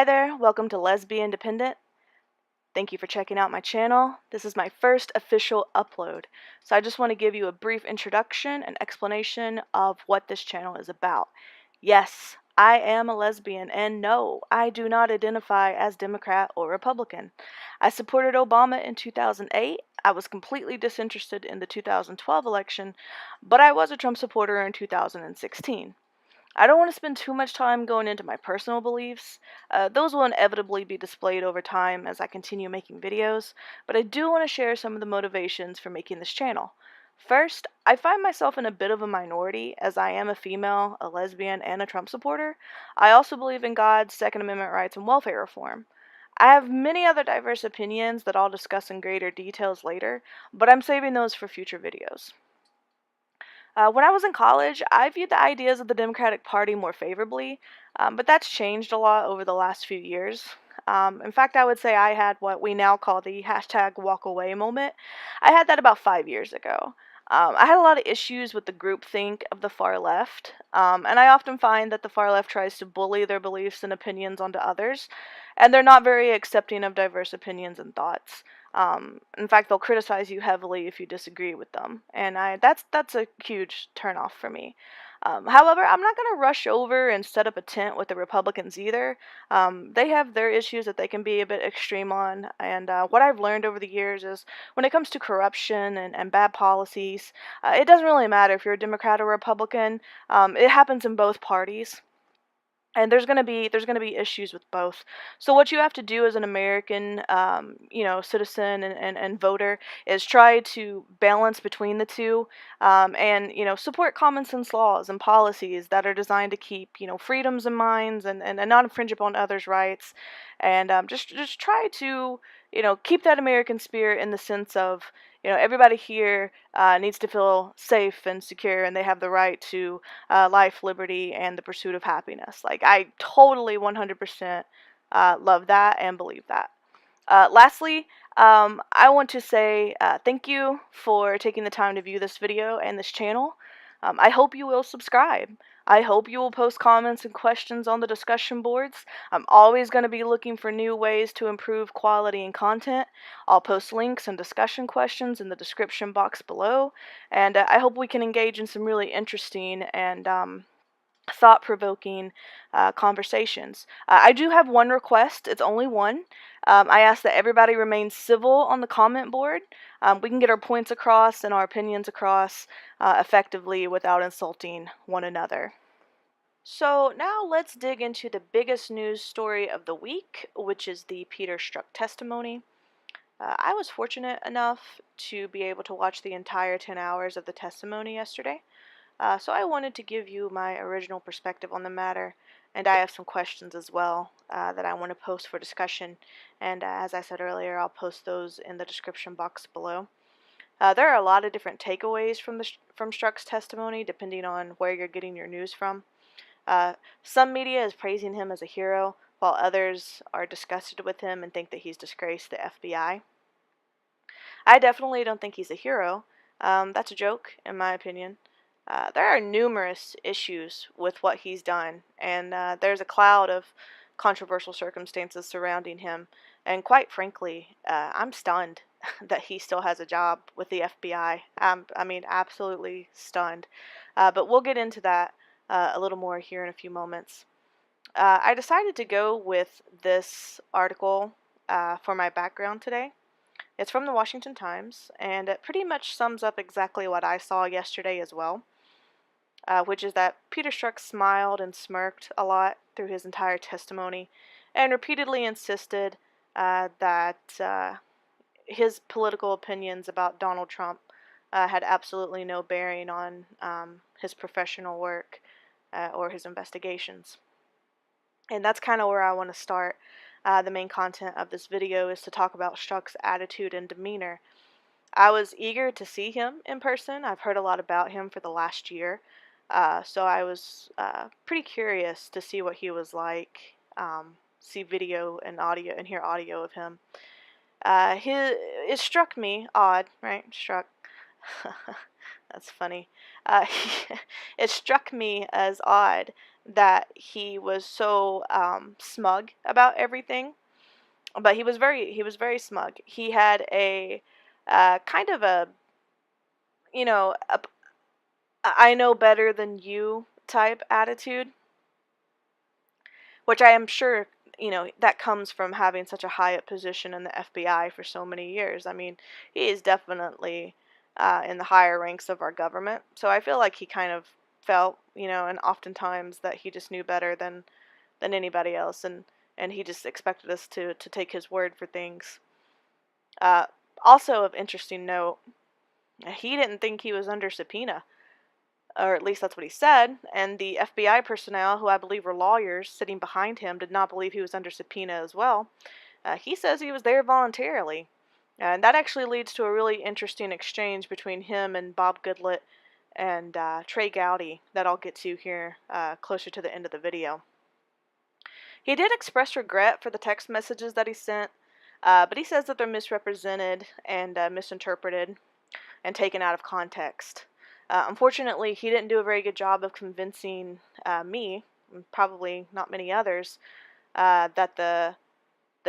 Hi there, welcome to Lesbian Independent. Thank you for checking out my channel. This is my first official upload, so I just want to give you a brief introduction and explanation of what this channel is about. Yes, I am a lesbian, and no, I do not identify as Democrat or Republican. I supported Obama in 2008. I was completely disinterested in the 2012 election, but I was a Trump supporter in 2016. I don't want to spend too much time going into my personal beliefs. Those will inevitably be displayed over time as I continue making videos, but I do want to share some of the motivations for making this channel. First, I find myself in a bit of a minority as I am a female, a lesbian, and a Trump supporter. I also believe in God's Second Amendment rights and welfare reform. I have many other diverse opinions that I'll discuss in greater details later, but I'm saving those for future videos. When I was in college, I viewed the ideas of the Democratic Party more favorably, but that's changed a lot over the last few years. In fact, I would say I had what we now call the hashtag walk away moment. I had that about 5 years ago. I had a lot of issues with the groupthink of the far left, and I often find that the far left tries to bully their beliefs and opinions onto others, and they're not very accepting of diverse opinions and thoughts. In fact, they'll criticize you heavily if you disagree with them, and that's a huge turnoff for me. However, I'm not going to rush over and set up a tent with the Republicans either. They have their issues that they can be a bit extreme on, and what I've learned over the years is when it comes to corruption and bad policies, it doesn't really matter if you're a Democrat or Republican. It happens in both parties. And there's gonna be issues with both. So what you have to do as an American, citizen and voter is try to balance between the two, and support common sense laws and policies that are designed to keep freedoms in minds and not infringe upon others' rights, and just try to keep that American spirit in the sense of everybody here needs to feel safe and secure, and they have the right to life, liberty, and the pursuit of happiness. Like, I totally 100% love that and believe that. Lastly, I want to say thank you for taking the time to view this video and this channel. I hope you will subscribe. I hope you will post comments and questions on the discussion boards. I'm always going to be looking for new ways to improve quality and content. I'll post links and discussion questions in the description box below, and I hope we can engage in some really interesting and thought-provoking conversations. I do have one request. It's only one. I ask that everybody remain civil on the comment board. We can get our points across and our opinions across effectively without insulting one another. So now let's dig into the biggest news story of the week, which is the Peter Strzok testimony. I was fortunate enough to be able to watch the entire 10 hours of the testimony yesterday. So I wanted to give you my original perspective on the matter, and I have some questions as well that I want to post for discussion, and as I said earlier, I'll post those in the description box below. There are a lot of different takeaways from Strzok's testimony, depending on where you're getting your news from. Some media is praising him as a hero, while others are disgusted with him and think that he's disgraced the FBI. I definitely don't think he's a hero. That's a joke, in my opinion. There are numerous issues with what he's done, and there's a cloud of controversial circumstances surrounding him, and quite frankly, I'm stunned that he still has a job with the FBI. I mean, absolutely stunned. But we'll get into that a little more here in a few moments. I decided to go with this article for my background today. It's from the Washington Times, and it pretty much sums up exactly what I saw yesterday as well. Which is that Peter Strzok smiled and smirked a lot through his entire testimony and repeatedly insisted that his political opinions about Donald Trump had absolutely no bearing on his professional work or his investigations. And that's kind of where I want to start. The main content of this video is to talk about Strzok's attitude and demeanor. I was eager to see him in person. I've heard a lot about him for the last year. So I was pretty curious to see what he was like, see video and audio and hear audio of him. It struck me odd, right? Struck That's funny. It struck me as odd that he was so smug about everything, but he was very smug. He had a kind of a I know better than you type attitude, which I am sure that comes from having such a high up position in the FBI for so many years. I mean, he is definitely in the higher ranks of our government, so I feel like he kind of felt, and oftentimes that he just knew better than anybody else, and he just expected us to take his word for things. Uh, Also of interesting note, he didn't think he was under subpoena, or at least that's what he said, and the FBI personnel, who I believe were lawyers sitting behind him, did not believe he was under subpoena as well. He says he was there voluntarily, and that actually leads to a really interesting exchange between him and Bob Goodlett and Trey Gowdy that I'll get to here closer to the end of the video. He did express regret for the text messages that he sent, but he says that they're misrepresented and misinterpreted and taken out of context. Unfortunately, he didn't do a very good job of convincing me, and probably not many others, that the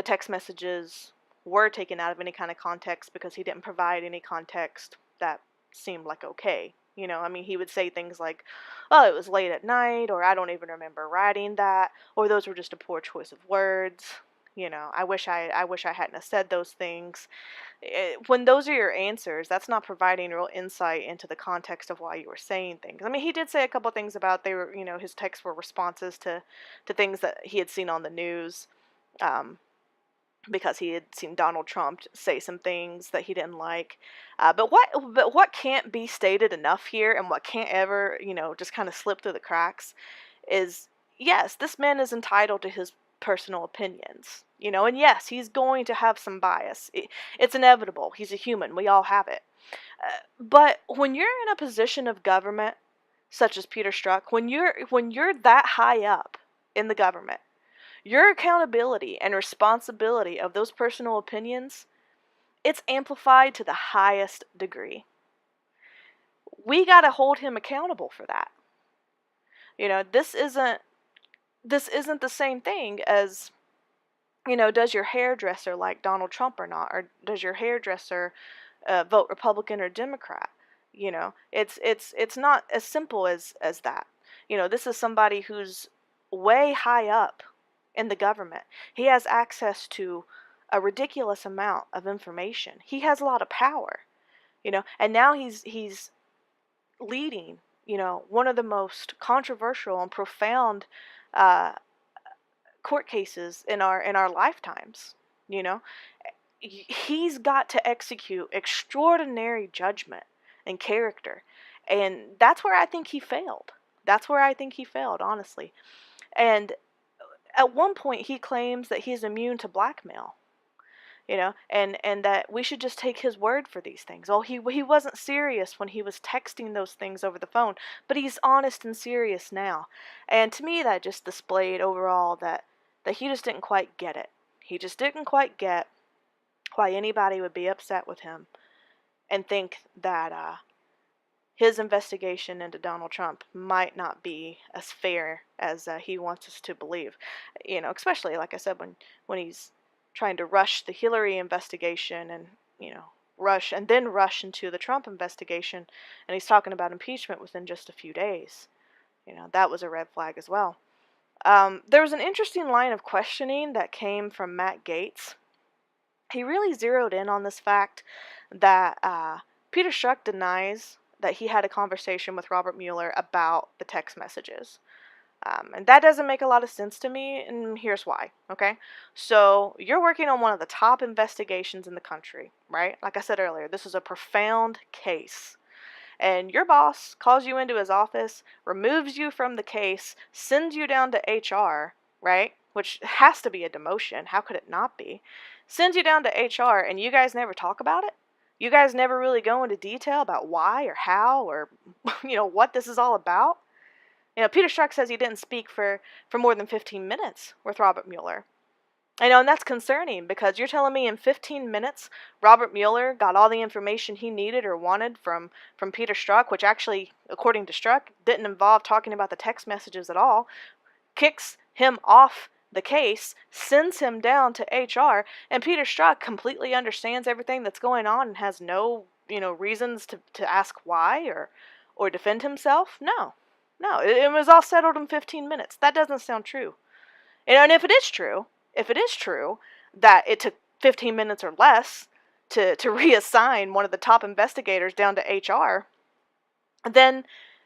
text messages were taken out of any kind of context, because he didn't provide any context that seemed like okay. I mean, he would say things like, "Oh, it was late at night," or "I don't even remember writing that," or "Those were just a poor choice of words." I wish I hadn't have said those things. When those are your answers, that's not providing real insight into the context of why you were saying things. I mean, he did say a couple things about his texts were responses to things that he had seen on the news, um, because he had seen Donald Trump say some things that he didn't like. But what can't be stated enough here, and what can't ever just kind of slip through the cracks, is yes, this man is entitled to his personal opinions, and yes, he's going to have some bias. It's inevitable. He's a human. We all have it. But when you're in a position of government, such as Peter Strzok, when you're that high up in the government, your accountability and responsibility of those personal opinions, it's amplified to the highest degree. We got to hold him accountable for that. This isn't the same thing as, does your hairdresser like Donald Trump or not, or does your hairdresser vote Republican or Democrat? It's not as simple as that. This is somebody who's way high up in the government. He has access to a ridiculous amount of information. He has a lot of power, and now he's leading, one of the most controversial and profound uh, court cases in our lifetimes. You know, he's got to execute extraordinary judgment and character, and that's where I think he failed. That's where I think he failed, honestly. And at one point, he claims that he's immune to blackmail. And that we should just take his word for these things. Well, he wasn't serious when he was texting those things over the phone, but he's honest and serious now. And to me, that just displayed overall that he just didn't quite get it. He just didn't quite get why anybody would be upset with him and think that his investigation into Donald Trump might not be as fair as he wants us to believe. Especially, like I said, when he's trying to rush the Hillary investigation and, rush into the Trump investigation, and he's talking about impeachment within just a few days. That was a red flag as well. There was an interesting line of questioning that came from Matt Gaetz. He really zeroed in on this fact that Peter Strzok denies that he had a conversation with Robert Mueller about the text messages. And that doesn't make a lot of sense to me, and here's why, okay? So, you're working on one of the top investigations in the country, right? Like I said earlier, this is a profound case. And your boss calls you into his office, removes you from the case, sends you down to HR, right? Which has to be a demotion. How could it not be? Sends you down to HR, and you guys never talk about it? You guys never really go into detail about why or how or, what this is all about? Peter Strzok says he didn't speak for more than 15 minutes with Robert Mueller. I know, and that's concerning because you're telling me in 15 minutes, Robert Mueller got all the information he needed or wanted from Peter Strzok, which actually, according to Strzok, didn't involve talking about the text messages at all, kicks him off the case, sends him down to HR, and Peter Strzok completely understands everything that's going on and has no, reasons to ask why or defend himself. No. No, it was all settled in 15 minutes. That doesn't sound true. And if it is true that it took 15 minutes or less to reassign one of the top investigators down to HR, then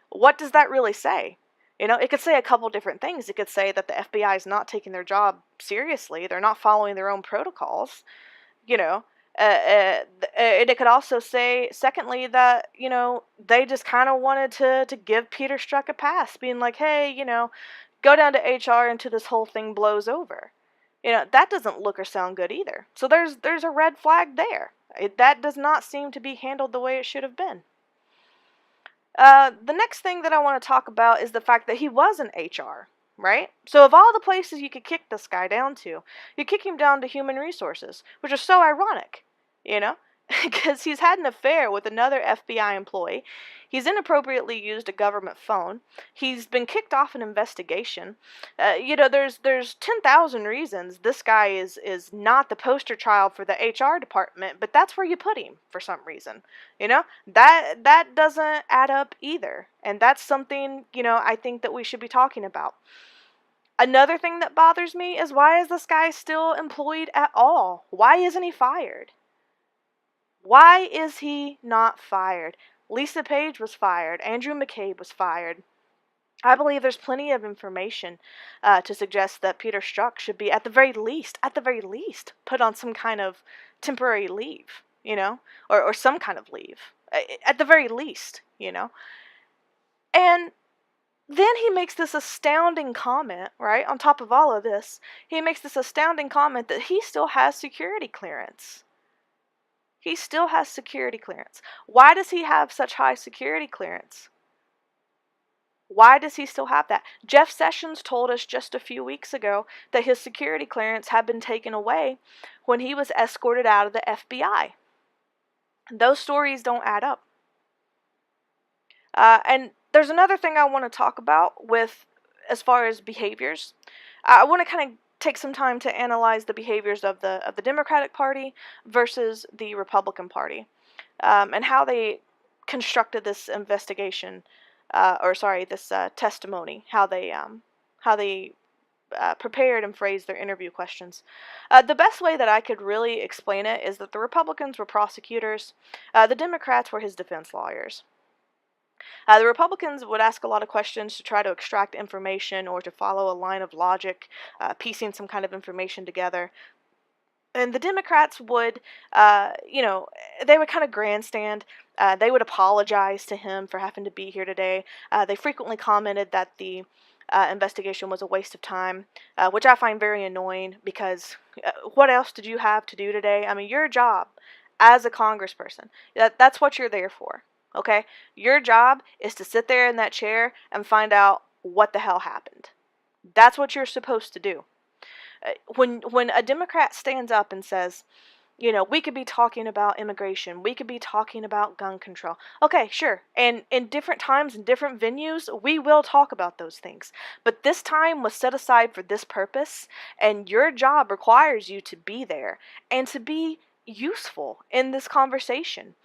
what does that really say? It could say a couple different things. It could say that the FBI is not taking their job seriously. They're not following their own protocols. you know. And it could also say, secondly, that, they just kind of wanted to give Peter Strzok a pass, being like, hey, go down to HR until this whole thing blows over. That doesn't look or sound good either. So there's a red flag there. That does not seem to be handled the way it should have been. The next thing that I want to talk about is the fact that he was in HR, right? So of all the places you could kick this guy down to, you kick him down to human resources, which is so ironic, because he's had an affair with another FBI employee. He's inappropriately used a government phone. He's been kicked off an investigation. There's 10,000 reasons this guy is not the poster child for the HR department, but that's where you put him for some reason. That doesn't add up either, and that's something I think that we should be talking about. Another thing that bothers me is, why is this guy still employed at all? Why isn't he fired? Why is he not fired? Lisa Page was fired. Andrew McCabe was fired. I believe there's plenty of information to suggest that Peter Strzok should be, at the very least, put on some kind of temporary leave, or some kind of leave, at the very least, And then he makes this astounding comment, right? On top of all of this, he makes this astounding comment that he still has security clearance. He still has security clearance. Why does he have such high security clearance? Why does he still have that? Jeff Sessions told us just a few weeks ago that his security clearance had been taken away when he was escorted out of the FBI. Those stories don't add up. And there's another thing I want to talk about with, as far as behaviors. I want to kind of take some time to analyze the behaviors of the Democratic Party versus the Republican Party, and how they constructed this investigation, this testimony, how they prepared and phrased their interview questions. The best way that I could really explain it is that the Republicans were prosecutors, the Democrats were his defense lawyers. The Republicans would ask a lot of questions to try to extract information or to follow a line of logic, piecing some kind of information together. And the Democrats would, they would kind of grandstand. They would apologize to him for having to be here today. They frequently commented that the investigation was a waste of time, which I find very annoying, because what else did you have to do today? I mean, your job as a congressperson, that's what you're there for. Okay? Your job is to sit there in that chair and find out what the hell happened. That's what you're supposed to do. When a Democrat stands up and says, we could be talking about immigration, we could be talking about gun control. Okay, sure. And in different times and different venues, we will talk about those things. But this time was set aside for this purpose, and your job requires you to be there and to be useful in this conversation.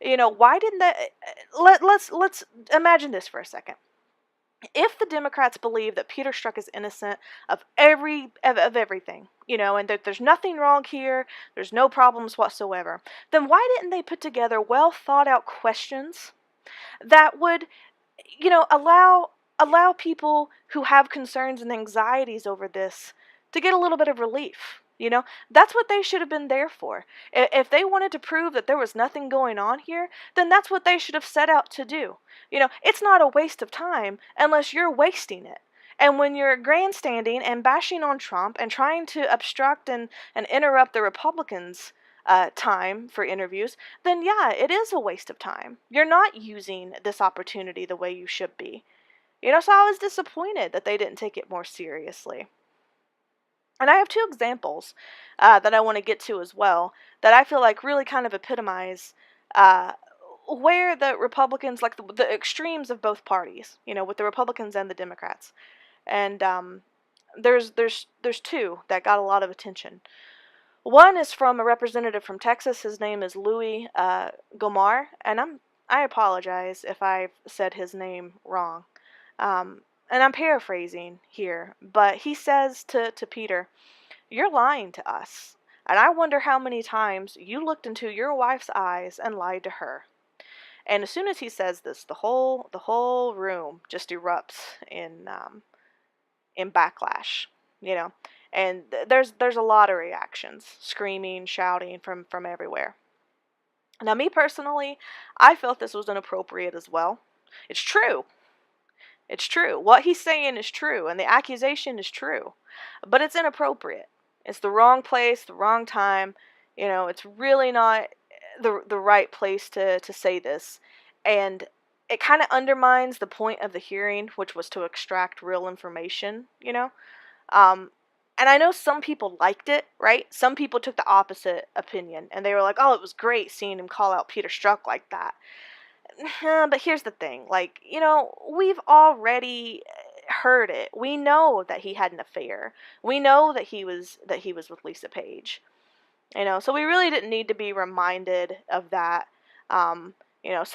Why didn't that? Let's imagine this for a second. If the Democrats believe that Peter Strzok is innocent of everything, and that there's nothing wrong here, there's no problems whatsoever, then why didn't they put together well thought out questions that would, allow people who have concerns and anxieties over this to get a little bit of relief? That's what they should have been there for. If they wanted to prove that there was nothing going on here, then that's what they should have set out to do. It's not a waste of time unless you're wasting it. And when you're grandstanding and bashing on Trump and trying to obstruct and interrupt the Republicans' time for interviews, then yeah, it is a waste of time. You're not using this opportunity the way you should be. So I was disappointed that they didn't take it more seriously. And I have two examples that I want to get to as well that I feel like really kind of epitomize uh, where the Republicans, like the extremes of both parties, with the Republicans and the Democrats. And there's two that got a lot of attention. One is from a representative from Texas. His name is Louis Gomar, and I apologize if I've said his name wrong. And I'm paraphrasing here, but he says to Peter, "You're lying to us, and I wonder how many times you looked into your wife's eyes and lied to her." And as soon as he says this, the whole room just erupts in backlash, you know. And there's a lot of reactions, screaming, shouting from everywhere. Now, me personally, I felt this was inappropriate as well. It's true. It's true. What he's saying is true, and the accusation is true, but it's inappropriate. It's the wrong place, the wrong time. It's really not the right place to say this, and it kind of undermines the point of the hearing, which was to extract real information. Um, and I know some people liked it, right? Some people took the opposite opinion, and they were like, "Oh, it was great seeing him call out Peter Strzok like that." But here's the thing, like, we've already heard it. We know that he had an affair. We know that he was with Lisa Page. So we really didn't need to be reminded of that. Some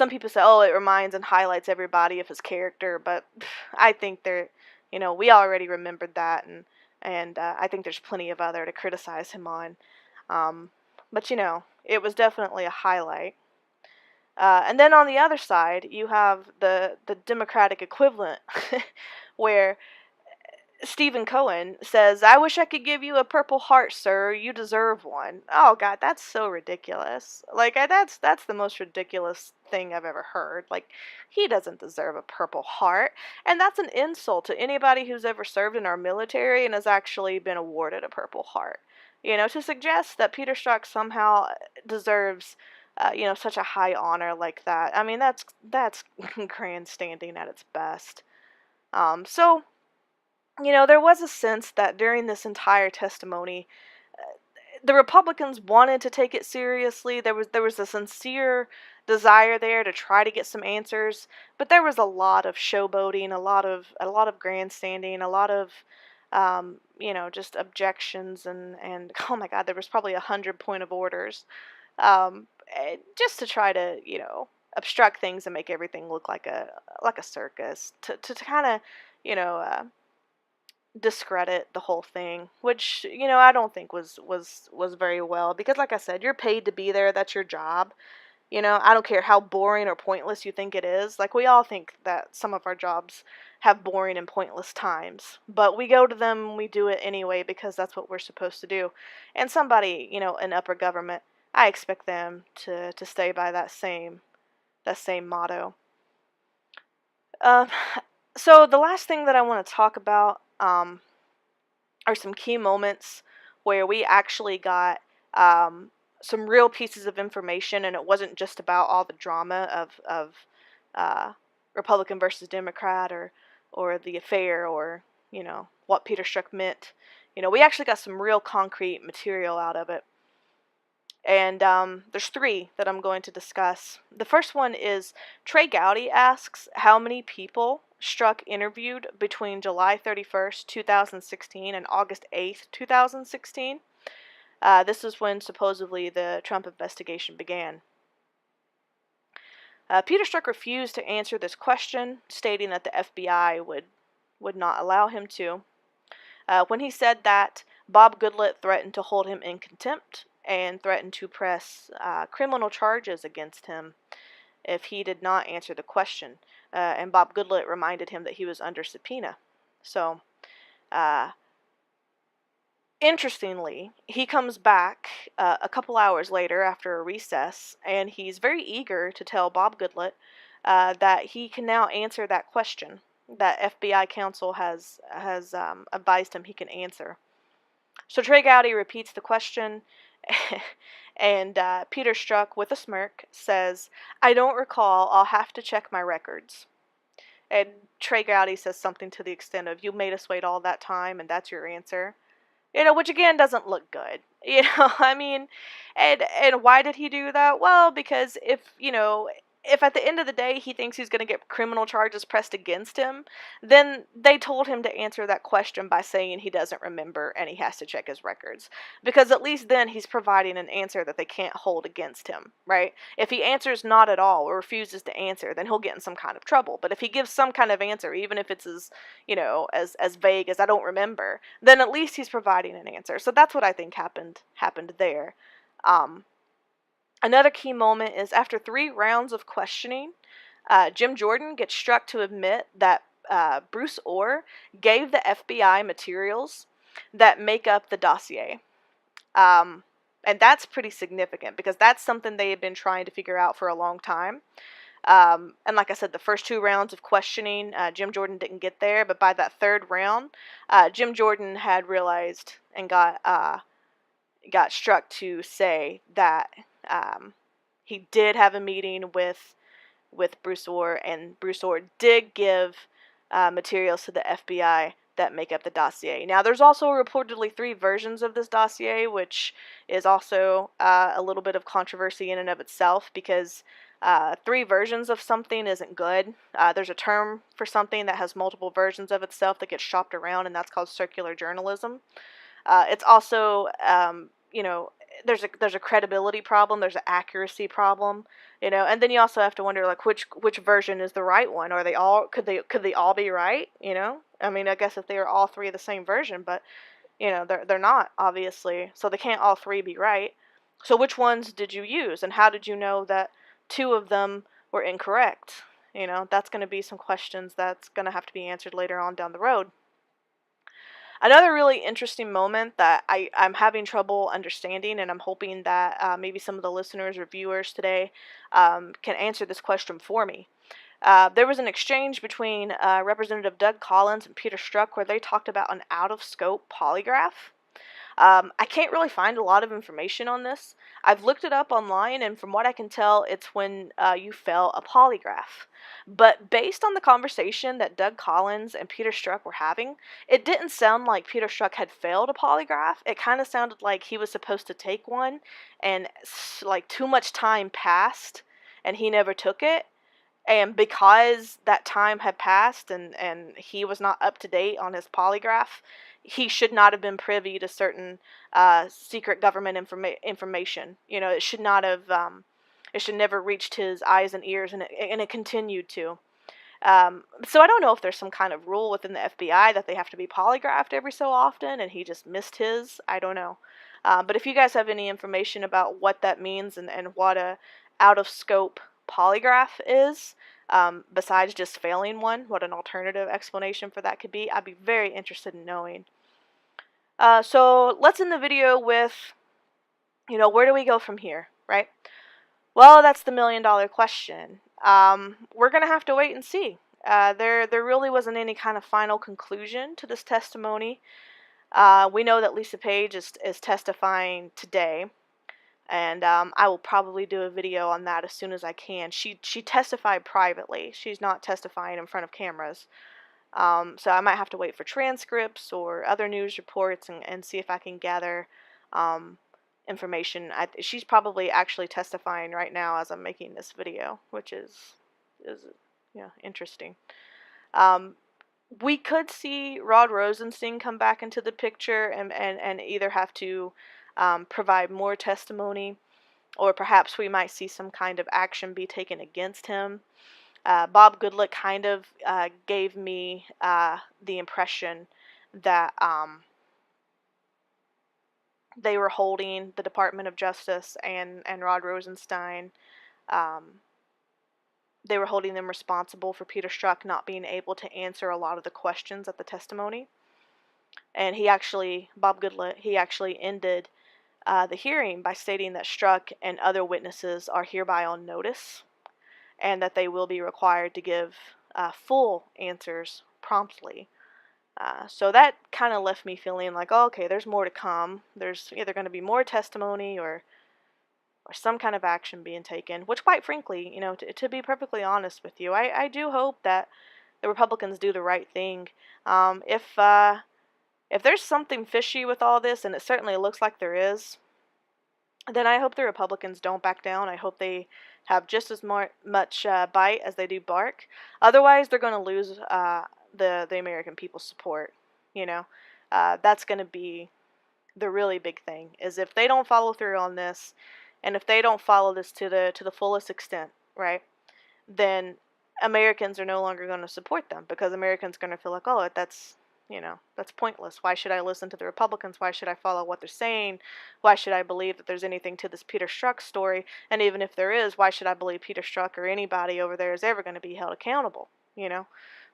people say, "Oh, it reminds and highlights everybody of his character," but I think we already remembered that, and I think there's plenty of other to criticize him on. But it was definitely a highlight. And then on the other side, you have the Democratic equivalent, where Stephen Cohen says, "I wish I could give you a Purple Heart, sir. You deserve one." Oh God, that's so ridiculous. Like, that's the most ridiculous thing I've ever heard. Like, he doesn't deserve a Purple Heart, and that's an insult to anybody who's ever served in our military and has actually been awarded a Purple Heart. To suggest that Peter Strzok somehow deserves, such a high honor like that. I mean, that's grandstanding at its best. So there was a sense that during this entire testimony, the Republicans wanted to take it seriously. There was a sincere desire there to try to get some answers, but there was a lot of showboating, a lot of grandstanding, a lot of just objections and oh my God, there was probably 100 point of orders, just to try to obstruct things and make everything look like a circus to kind of discredit the whole thing, which I don't think was very well, because like I said, you're paid to be there. That's your job. I don't care how boring or pointless you think it is. Like, we all think that some of our jobs have boring and pointless times, but we go to them, we do it anyway because that's what we're supposed to do. And somebody, in upper government, I expect them to stay by that same motto. Uh, so the last thing that I want to talk about are some key moments where we actually got some real pieces of information, and it wasn't just about all the drama of uh, Republican versus Democrat, or the affair, or what Peter Strzok meant. We actually got some real concrete material out of it. And there's three that I'm going to discuss. The first one is Trey Gowdy asks how many people Strzok interviewed between July 31st, 2016 and August 8th, 2016. This is when supposedly the Trump investigation began. Peter Strzok refused to answer this question, stating that the FBI would not allow him to. When he said that, Bob Goodlatte threatened to hold him in contempt and threatened to press criminal charges against him if he did not answer the question. And Bob Goodlatte reminded him that he was under subpoena. So, interestingly, he comes back a couple hours later after a recess, and he's very eager to tell Bob Goodlatte that he can now answer that question that FBI counsel has advised him he can answer. So Trey Gowdy repeats the question, and Peter Strzok, with a smirk, says, "I don't recall. I'll have to check my records." And Trey Gowdy says something to the extent of, "You made us wait all that time, and that's your answer." which again doesn't look good. I mean, and why did he do that? Well, because if at the end of the day he thinks he's going to get criminal charges pressed against him, then they told him to answer that question by saying he doesn't remember and he has to check his records. Because at least then he's providing an answer that they can't hold against him, right? If he answers not at all or refuses to answer, then he'll get in some kind of trouble. But if he gives some kind of answer, even if it's as vague as I don't remember, then at least he's providing an answer. So that's what I think happened there. Another key moment is after 3 rounds of questioning, Jim Jordan gets Strzok to admit that Bruce Orr gave the FBI materials that make up the dossier. And that's pretty significant because that's something they had been trying to figure out for a long time. And like I said, the first 2 rounds of questioning, Jim Jordan didn't get there, but by that 3rd round, Jim Jordan had realized and got Strzok to say that he did have a meeting with Bruce Orr, and Bruce Orr did give materials to the FBI that make up the dossier. Now, there's also reportedly 3 versions of this dossier, which is also a little bit of controversy in and of itself, because 3 versions of something isn't good. There's a term for something that has multiple versions of itself that gets shopped around, and that's called circular journalism. It's also, there's a credibility problem, there's an accuracy problem, and then you also have to wonder, like, which version is the right one? Are they all, could they all be right? I mean, I guess if they are all 3 the same version, but they're not, obviously, so they can't all 3 be right. So which ones did you use, and how did you know that 2 of them were incorrect? That's going to be some questions that's going to have to be answered later on down the road. Another really interesting moment that I'm having trouble understanding, and I'm hoping that maybe some of the listeners or viewers today can answer this question for me. There was an exchange between Representative Doug Collins and Peter Strzok where they talked about an out-of-scope polygraph. I can't really find a lot of information on this. I've looked it up online, and from what I can tell, it's when you fail a polygraph. But based on the conversation that Doug Collins and Peter Strzok were having, it didn't sound like Peter Strzok had failed a polygraph. It kind of sounded like he was supposed to take one, and like too much time passed, and he never took it. And because that time had passed and he was not up to date on his polygraph, he should not have been privy to certain secret government information. It should not have, it should never reached his eyes and ears, and it continued to. So I don't know if there's some kind of rule within the FBI that they have to be polygraphed every so often, and he just missed his. I don't know. But if you guys have any information about what that means and what a out-of-scope polygraph is, besides just failing one, what an alternative explanation for that could be, I'd be very interested in knowing. So let's end the video with, where do we go from here, right? Well, that's the $1 million question. We're going to have to wait and see. There really wasn't any kind of final conclusion to this testimony. We know that Lisa Page is testifying today. And I will probably do a video on that as soon as I can. She testified privately. She's not testifying in front of cameras. So I might have to wait for transcripts or other news reports and see if I can gather information. She's probably actually testifying right now as I'm making this video, which is interesting. We could see Rod Rosenstein come back into the picture and either have to provide more testimony, or perhaps we might see some kind of action be taken against him. Bob Goodlatte kind of gave me the impression that they were holding the Department of Justice and Rod Rosenstein, they were holding them responsible for Peter Strzok not being able to answer a lot of the questions at the testimony. And Bob Goodlatte, he actually ended the hearing by stating that Strzok and other witnesses are hereby on notice and that they will be required to give full answers promptly. So that kind of left me feeling like, oh, okay, there's more to come. There's either going to be more testimony or some kind of action being taken, which quite frankly, to be perfectly honest with you, I do hope that the Republicans do the right thing. If If there's something fishy with all this, and it certainly looks like there is, then I hope the Republicans don't back down. I hope they have just as much bite as they do bark. Otherwise, they're going to lose the American people's support. You know, that's going to be the really big thing. Is if they don't follow through on this, and if they don't follow this to the fullest extent, right? Then Americans are no longer going to support them, because Americans are going to feel like, oh, that's pointless. Why should I listen to the Republicans? Why should I follow what they're saying? Why should I believe that there's anything to this Peter Strzok story? And even if there is, why should I believe Peter Strzok or anybody over there is ever going to be held accountable? You know?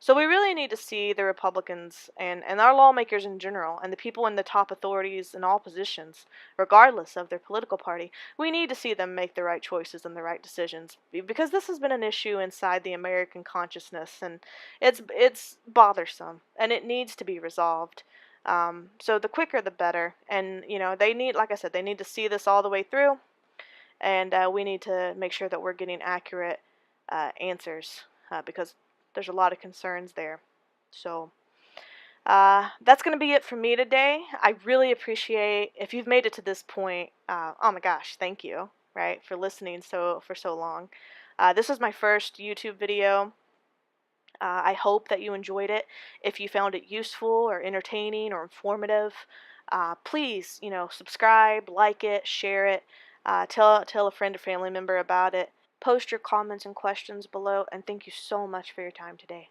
So we really need to see the Republicans and our lawmakers in general, and the people in the top authorities in all positions, regardless of their political party, we need to see them make the right choices and the right decisions, because this has been an issue inside the American consciousness, and it's bothersome, and it needs to be resolved. So the quicker the better. And they need, like I said, they need to see this all the way through, and we need to make sure that we're getting accurate answers, because there's a lot of concerns there. So that's going to be it for me today. I really appreciate if you've made it to this point. Oh my gosh, thank you, right, for listening for so long. This is my first YouTube video. I hope that you enjoyed it. If you found it useful or entertaining or informative, please, subscribe, like it, share it, tell a friend or family member about it. Post your comments and questions below, and thank you so much for your time today.